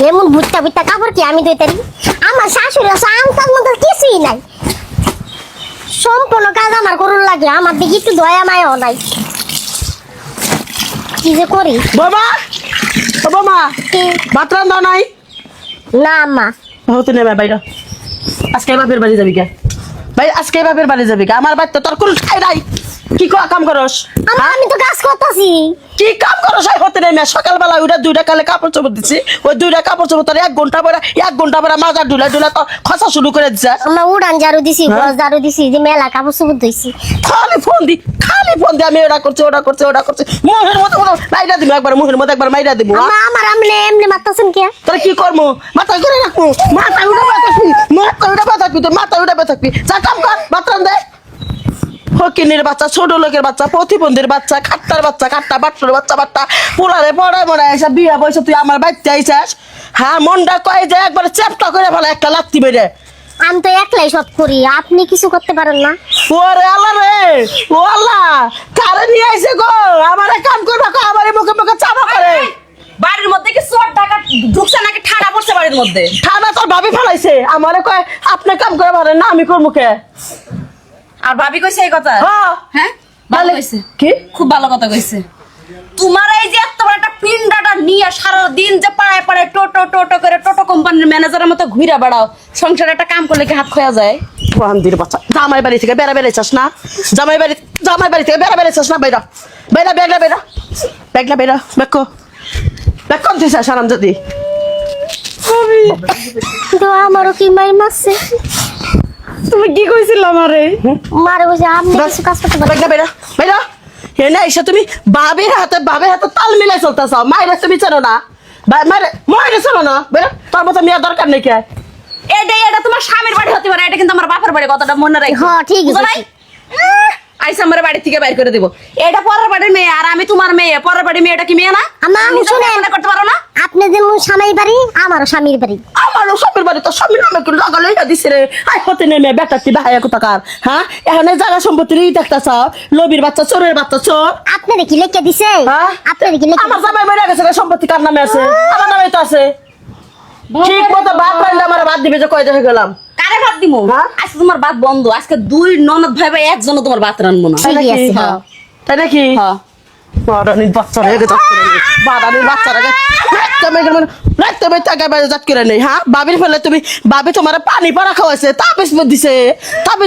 এমন ভুট্টা ভুট্টা কাপড় কি আমি ধুইতে পারি? আমার শাশুড়ি আছে আমতার মতো কিছুই নাই, সম্পূর্ণ কাজ আমার করুন লাগে। আমার দিকে একটু দয়া মায়াও নাই, কি যে করি। বাবা ও বাবা কি? ভাত রান্না নাই? না আম্মা, হতে নেবে বাইরে। আজকে বাপের বাড়ি যাবি কে? ভাই আজকে বাপের বাড়ি যাবি কে? আমার বাড়িতে তোর কোন ঠাই নাই। কি কাম করস? আম্মা আমি তো কাজ করতেছি। কি কাম করস? হতে নেমে সকালবেলা ওইটা দুইটা কালে কাপড় চোপড় দিছি, ওই দুইটা কাপড় চোপড় তোর 1 ঘন্টা পরে মাজার ঢুলা ঢুলা তো খসা শুরু করে দিছে। আমরা উড়ান ঝাড়ু দিছি, হ্যাঁ? গছ ঝাড়ু দিছি, যে মেলা কাপড় চোপড় ধুইছি। খালি ফোন দি আমি ওটা করছি মুখের মধ্যে মাইরা দিব, একবার মুখের মধ্যে একবার মাইরা দিব। আম্মা আমার আমলে এমনি মারতাছেন কে? তোরা কি করবো? মাথা করে রাখবো, মাথা উঠে থাকবি তোর মাথা উঠে থাকবি। যা কাম কর, বাতরান দে। ফকিনের বাচ্চা, ছোট লোকের বাচ্চা, প্রতিবন্ধীর বাচ্চা, খাট্টার বাচ্চা, খাট্টা বাট্টার বাচ্চা, বাট্টা পোলারে পড়ায় মরায় আইসা বিয়া বয়সে তুই আমার বাচ্চা আইসাস। হ্যাঁ মনটা কয় যে একবার চেপটা করে ফেলা একটা লাত্তি মেরে। আমি তো একলাই সব করি, আপনি কিছু করতে পারেন না? ওরে আল্লাহ রে, ও আল্লাহ কারে নিয়ে আইছে গো? আমারে কাম করবে কো, আমারে মুখে মুখে চাপা করে। বাড়ির মধ্যে কি চোর ডাকাত ঢুকছে নাকি ঠাড়া পড়ছে বাড়ির মধ্যে? ঠান্ডা তোর ভাবি ফেলাইছে, আমারে কয় আপনি কাম করে পারেন না, আমি করবো কে? আর ভাবি কইছে এই কথা? হ্যাঁ। হ্যাঁ ভালো কইছে, কি? খুব ভালো কথা কইছে। তোমার এই যে এত বড় একটা পিন্ডাটা নিয়ে সারা দিন যে পাড়ায় পাড়ায় টোটো করে টোটো কোম্পানির ম্যানেজারের মতো ঘুরে বেড়াও, সংসারে একটা কাম করলে কি হাত খোয়া যায়? বান্দির বাচ্চা, জামাই বাড়ি থেকে বেড়াইছাস না? জামাই বাড়ি থেকে বেড়াইছাস না? বেড়া বেকো বেক কোন দিছাস আরাম যদি। তো আমারও কি মাই মারছে? তুমি কি কইছিল আমারে? মারে বসে আপনি কিছু কাজ করতে পারেন? বেড়া হেনা এসে তুমি বাবের হাতে তাল মিলাই চলতেছ। মায়ের তুমি চেনো না? মায়ের চেনো না? বেড়া তোর মতো মেয়ের দরকার নেই কে? এটা তোমার স্বামীর বাড়ি হতে পারে, এটা কিন্তু আমার বাপের বাড়ি, কথাটা মনে রাখো। হ্যাঁ, ঠিক আছে। বুঝো নাই? আইসা আমার বাড়ি থেকে বাইর করে দিব। এটা পরের বাড়ির মেয়ে আর আমি তোমার মেয়ে। পরের বাড়ির মেয়েটা কি মেয়ে না? আম্মা, তুমি শুনেন। মনে করতে পারো না? আপনি যেমন স্বামীর বাড়ি, আমারও স্বামীর বাড়ি। আমারও স্বামীর বাড়ি, তো স্বামীর নামে কি লাগালে এটা দিছে রে? আই হতে নেমে বেটা তুই বাহায়া কোথাকার? হ্যাঁ এখানে জায়গা সম্পত্তির দেখতেছ, লোভীর বাচ্চা, চোরের বাচ্চা, চোর। আপনারে কি লেখা দিছে? হ্যাঁ? আপনারে কি লেখা আমার জামাই বেড়ে গেছে, সম্পত্তি কার নামে আছে? আমার নামে তো আছে। ঠিক মতো ভাত পাইলে আমার ভাত দিবে যে কয় দেখে গেলাম। কারে ভাত দিমু? হ্যাঁ? আজকে তোমার ভাত বন্ধ। আজকে 2 ননদ ভাই একজনও তোমার ভাত রানবো না। তাই নাকি? আছে, হ্যাঁ। তাই নাকি? হ্যাঁ। বাড়ানির বাচ্চারা এগে জাত করে নেই। বাড়ানির বাচ্চারা রাখতে বাইরে জাত করে নেই। হ্যাঁ বাবির ফেলে তুমি, বাবি তোমার পানি পড়া খাওয়াইছে, তাবিজ দিছে, তাবিজ